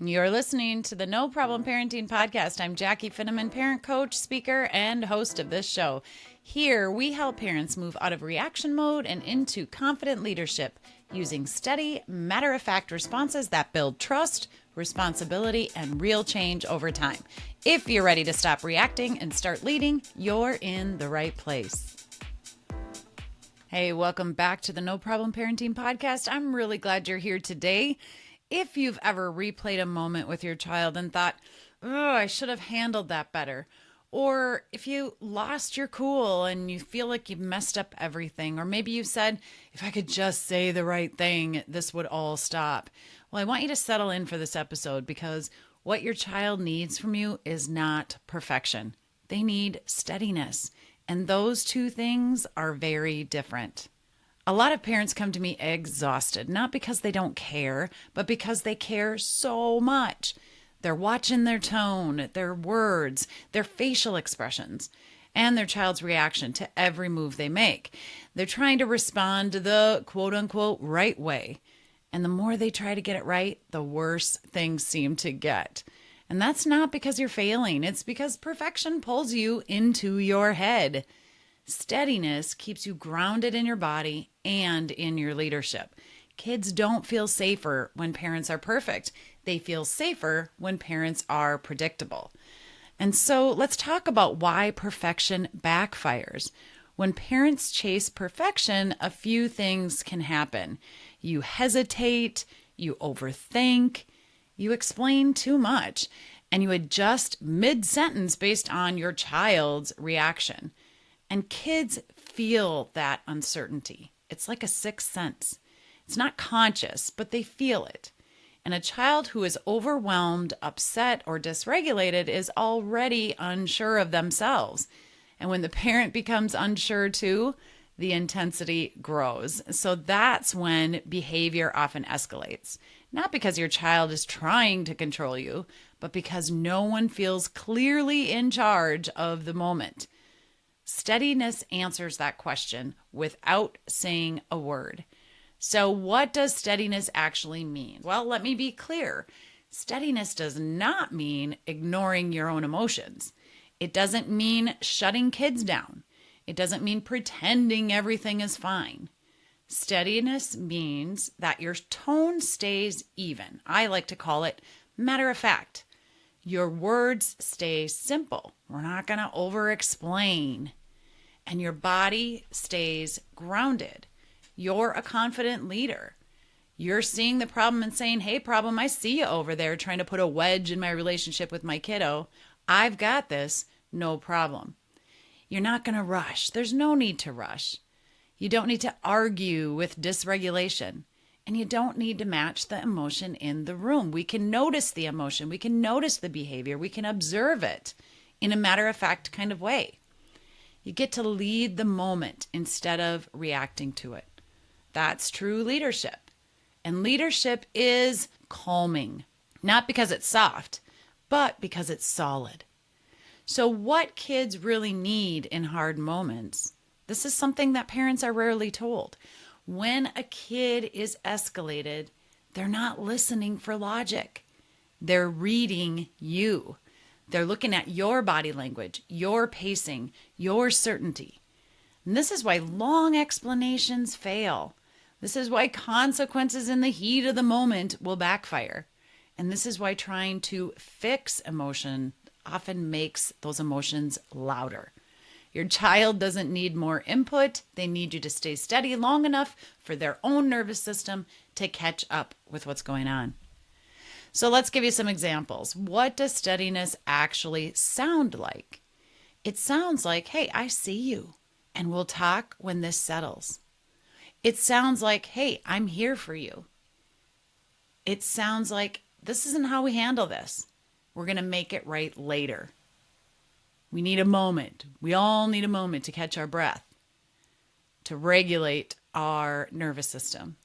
You're listening to the No Problem Parenting Podcast. I'm Jackie Finneman, parent coach, speaker, and host of this show. Here, we help parents move out of reaction mode and into confident leadership using steady, matter-of-fact responses that build trust, responsibility, and real change over time. If you're ready to stop reacting and start leading, you're in the right place. Hey, welcome back to the No Problem Parenting Podcast. I'm really glad you're here today. If you've ever replayed a moment with your child and thought, oh, I should have handled that better, or if you lost your cool and you feel like you've messed up everything, or maybe you said, if I could just say the right thing, this would all stop. Well, I want you to settle in for this episode because what your child needs from you is not perfection. They need steadiness. And those two things are very different. A lot of parents come to me exhausted, not because they don't care, but because they care so much. They're watching their tone, their words, their facial expressions, and their child's reaction to every move they make. They're trying to respond the quote unquote right way. And the more they try to get it right, the worse things seem to get. And that's not because you're failing. It's because perfection pulls you into your head. Steadiness keeps you grounded in your body and in your leadership. Kids don't feel safer when parents are perfect. They feel safer when parents are predictable. And so let's talk about why perfection backfires. When parents chase perfection, a few things can happen. You hesitate, you overthink, you explain too much, and you adjust mid-sentence based on your child's reaction. And kids feel that uncertainty. It's like a sixth sense. It's not conscious, but they feel it. And a child who is overwhelmed, upset, or dysregulated is already unsure of themselves. And when the parent becomes unsure too, the intensity grows. So that's when behavior often escalates. Not because your child is trying to control you, but because no one feels clearly in charge of the moment. Steadiness answers that question without saying a word. So what does steadiness actually mean? Well, let me be clear. Steadiness does not mean ignoring your own emotions. It doesn't mean shutting kids down. It doesn't mean pretending everything is fine. Steadiness means that your tone stays even. I like to call it matter of fact. Your words stay simple. We're not going to over-explain. And your body stays grounded. You're a confident leader. You're seeing the problem and saying, hey, problem, I see you over there trying to put a wedge in my relationship with my kiddo. I've got this, no problem. You're not going to rush. There's no need to rush. You don't need to argue with dysregulation. And you don't need to match the emotion in the room. We can notice the emotion. We can notice the behavior. We can observe it in a matter-of-fact kind of way. You get to lead the moment instead of reacting to it. That's true leadership. And leadership is calming, not because it's soft, but because it's solid. So what kids really need in hard moments, this is something that parents are rarely told. When a kid is escalated, they're not listening for logic. They're reading you. They're looking at your body language, your pacing, your certainty. And this is why long explanations fail. This is why consequences in the heat of the moment will backfire. And this is why trying to fix emotion often makes those emotions louder. Your child doesn't need more input. They need you to stay steady long enough for their own nervous system to catch up with what's going on. So let's give you some examples. What does steadiness actually sound like? It sounds like, hey, I see you, and we'll talk when this settles. It sounds like, hey, I'm here for you. It sounds like, this isn't how we handle this. We're going to make it right later. We need a moment. We all need a moment to catch our breath, to regulate our nervous system.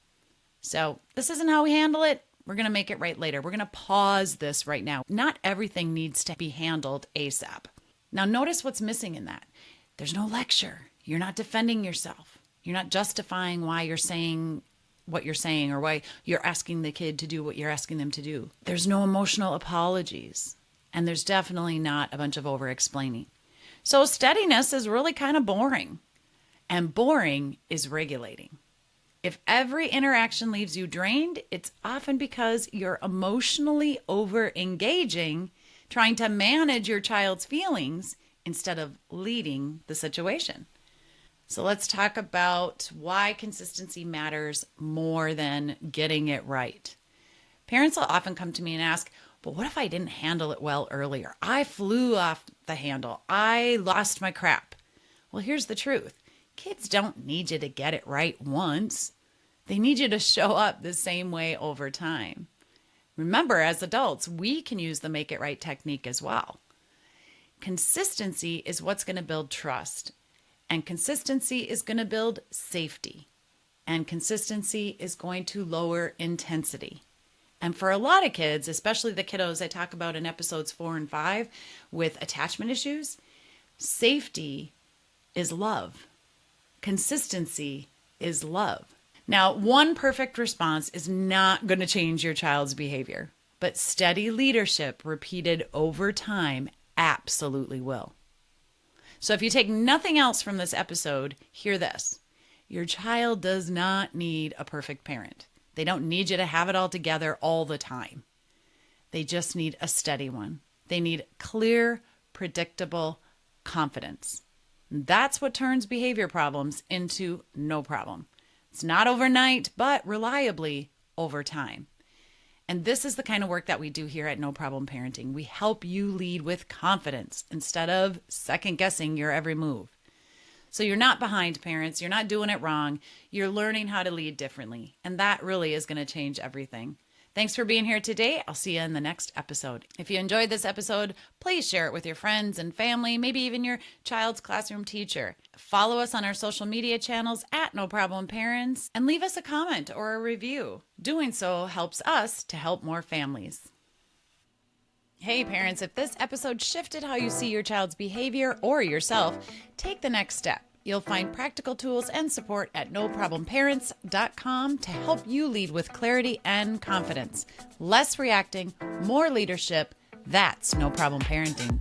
So this isn't how we handle it. We're going to make it right later. We're going to pause this right now. Not everything needs to be handled ASAP. Now, notice what's missing in that. There's no lecture. You're not defending yourself. You're not justifying why you're saying what you're saying or why you're asking the kid to do what you're asking them to do. There's no emotional apologies, and there's definitely not a bunch of over-explaining. So steadiness is really kind of boring, and boring is regulating. If every interaction leaves you drained, it's often because you're emotionally over-engaging, trying to manage your child's feelings instead of leading the situation. So let's talk about why consistency matters more than getting it right. Parents will often come to me and ask, but what if I didn't handle it well earlier? I flew off the handle. I lost my crap. Well, here's the truth. Kids don't need you to get it right once. They need you to show up the same way over time. Remember, as adults, we can use the make it right technique as well. Consistency is what's going to build trust. And consistency is going to build safety. And consistency is going to lower intensity. And for a lot of kids, especially the kiddos I talk about in episodes 4 and 5 with attachment issues, safety is love. Consistency is love. Now, one perfect response is not going to change your child's behavior, but steady leadership repeated over time absolutely will. So if you take nothing else from this episode, hear this. Your child does not need a perfect parent. They don't need you to have it all together all the time. They just need a steady one. They need clear, predictable confidence. That's what turns behavior problems into no problem. It's not overnight, but reliably over time. And this is the kind of work that we do here at No Problem Parenting. We help you lead with confidence instead of second guessing your every move. So you're not behind, parents. You're not doing it wrong. You're learning how to lead differently. And that really is going to change everything. Thanks for being here today. I'll see you in the next episode. If you enjoyed this episode, please share it with your friends and family, maybe even your child's classroom teacher. Follow us on our social media channels at No Problem Parents and leave us a comment or a review. Doing so helps us to help more families. Hey parents, if this episode shifted how you see your child's behavior or yourself, take the next step. You'll find practical tools and support at noproblemparents.com to help you lead with clarity and confidence. Less reacting, more leadership. That's No Problem Parenting.